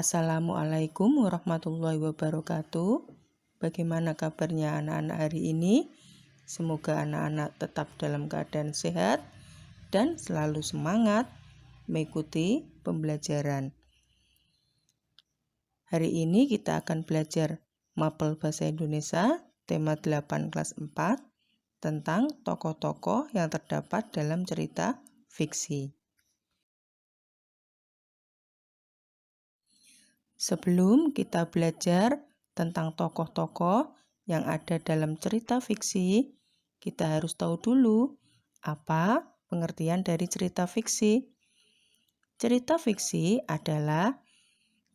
Assalamualaikum warahmatullahi wabarakatuh. Bagaimana kabarnya anak-anak hari ini? Semoga anak-anak tetap dalam keadaan sehat dan selalu semangat mengikuti pembelajaran. Hari ini kita akan belajar mapel bahasa Indonesia tema 8 kelas 4 tentang tokoh-tokoh yang terdapat dalam cerita fiksi. Sebelum kita belajar tentang tokoh-tokoh yang ada dalam cerita fiksi, kita harus tahu dulu apa pengertian dari cerita fiksi. Cerita fiksi adalah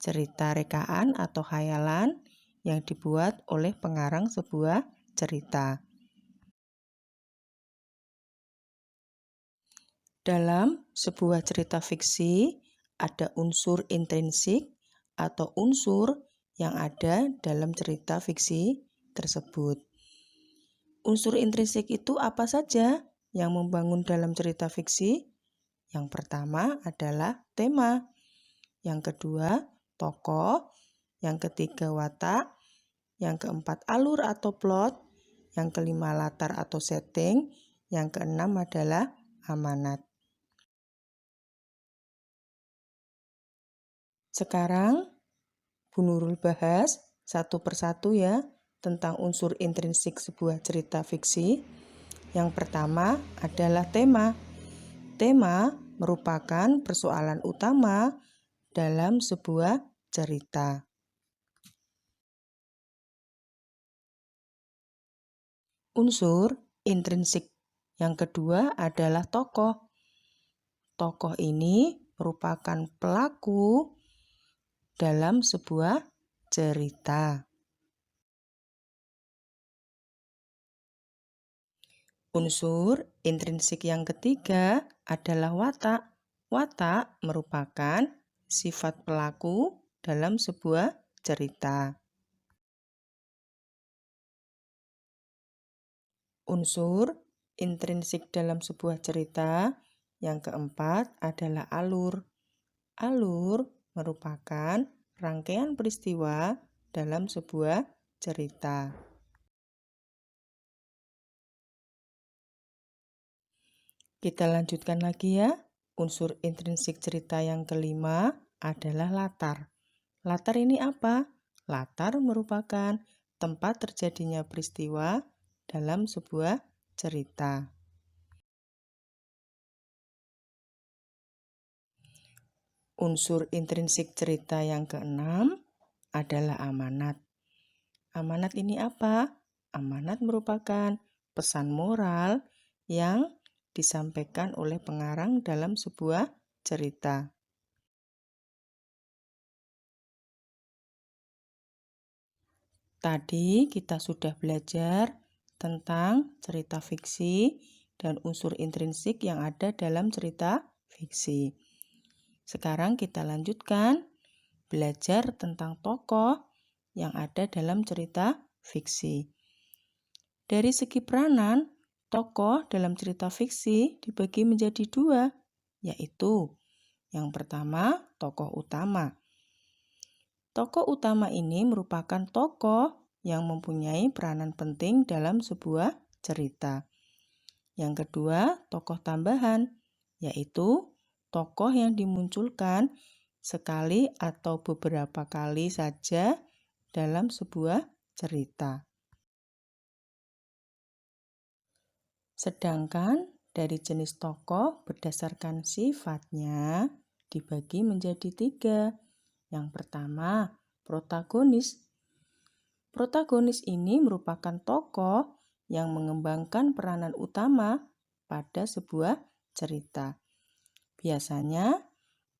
cerita rekaan atau khayalan yang dibuat oleh pengarang sebuah cerita. Dalam sebuah cerita fiksi, ada unsur intrinsik atau unsur yang ada dalam cerita fiksi tersebut. Unsur intrinsik itu apa saja yang membangun dalam cerita fiksi? Yang pertama adalah tema, yang kedua tokoh, yang ketiga watak, yang keempat alur atau plot, yang kelima latar atau setting, yang keenam adalah amanat. Sekarang Bu Nurul bahas satu persatu ya tentang unsur intrinsik sebuah cerita fiksi. Yang pertama adalah tema. Tema merupakan persoalan utama dalam sebuah cerita. Unsur intrinsik yang kedua adalah tokoh. Tokoh ini merupakan pelaku dalam sebuah cerita. Unsur intrinsik yang ketiga adalah watak. Watak merupakan sifat pelaku dalam sebuah cerita. Unsur intrinsik dalam sebuah cerita yang keempat adalah alur. Alur merupakan rangkaian peristiwa dalam sebuah cerita. Kita lanjutkan lagi ya. Unsur intrinsik cerita yang kelima adalah latar. Latar ini apa? Latar merupakan tempat terjadinya peristiwa dalam sebuah cerita. Unsur intrinsik cerita yang keenam adalah amanat. Amanat ini apa? Amanat merupakan pesan moral yang disampaikan oleh pengarang dalam sebuah cerita. Tadi kita sudah belajar tentang cerita fiksi dan unsur intrinsik yang ada dalam cerita fiksi. Sekarang kita lanjutkan belajar tentang tokoh yang ada dalam cerita fiksi. Dari segi peranan, tokoh dalam cerita fiksi dibagi menjadi dua, yaitu yang pertama tokoh utama. Tokoh utama ini merupakan tokoh yang mempunyai peranan penting dalam sebuah cerita. Yang kedua, tokoh tambahan, yaitu tokoh yang dimunculkan sekali atau beberapa kali saja dalam sebuah cerita. Sedangkan dari jenis tokoh berdasarkan sifatnya dibagi menjadi tiga. Yang pertama, protagonis. Protagonis ini merupakan tokoh yang mengembangkan peranan utama pada sebuah cerita. Biasanya,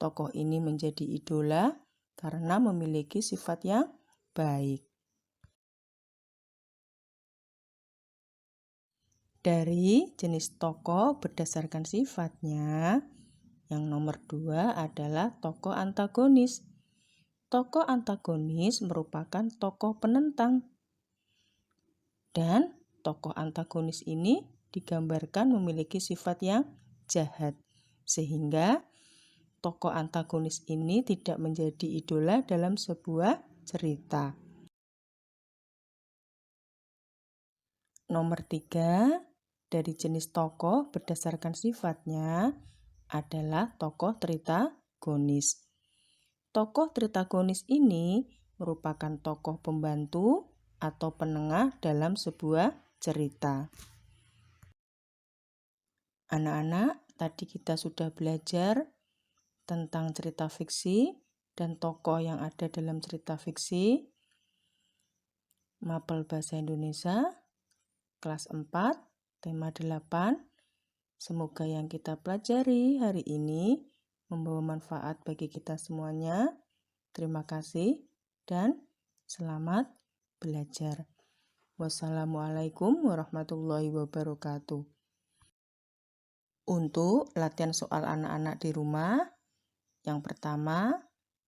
tokoh ini menjadi idola karena memiliki sifat yang baik. Dari jenis tokoh berdasarkan sifatnya, yang nomor 2 adalah tokoh antagonis. Tokoh antagonis merupakan tokoh penentang. Dan tokoh antagonis ini digambarkan memiliki sifat yang jahat, sehingga tokoh antagonis ini tidak menjadi idola dalam sebuah cerita. Nomor 3, dari jenis tokoh berdasarkan sifatnya adalah tokoh tritagonis. Tokoh tritagonis ini merupakan tokoh pembantu atau penengah dalam sebuah cerita. Anak-anak, tadi kita sudah belajar tentang cerita fiksi dan tokoh yang ada dalam cerita fiksi. Mapel Bahasa Indonesia, kelas 4, tema 8. Semoga yang kita pelajari hari ini membawa manfaat bagi kita semuanya. Terima kasih dan selamat belajar. Wassalamualaikum warahmatullahi wabarakatuh. Untuk latihan soal anak-anak di rumah, yang pertama,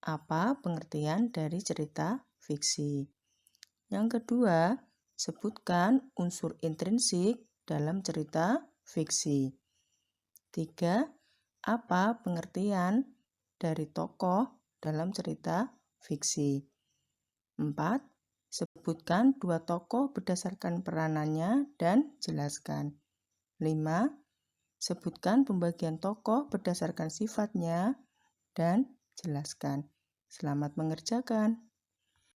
apa pengertian dari cerita fiksi? Yang kedua, sebutkan unsur intrinsik dalam cerita fiksi. 3. Apa pengertian dari tokoh dalam cerita fiksi? 4. Sebutkan 2 tokoh berdasarkan peranannya dan jelaskan. 5. Sebutkan pembagian tokoh berdasarkan sifatnya dan jelaskan. Selamat mengerjakan.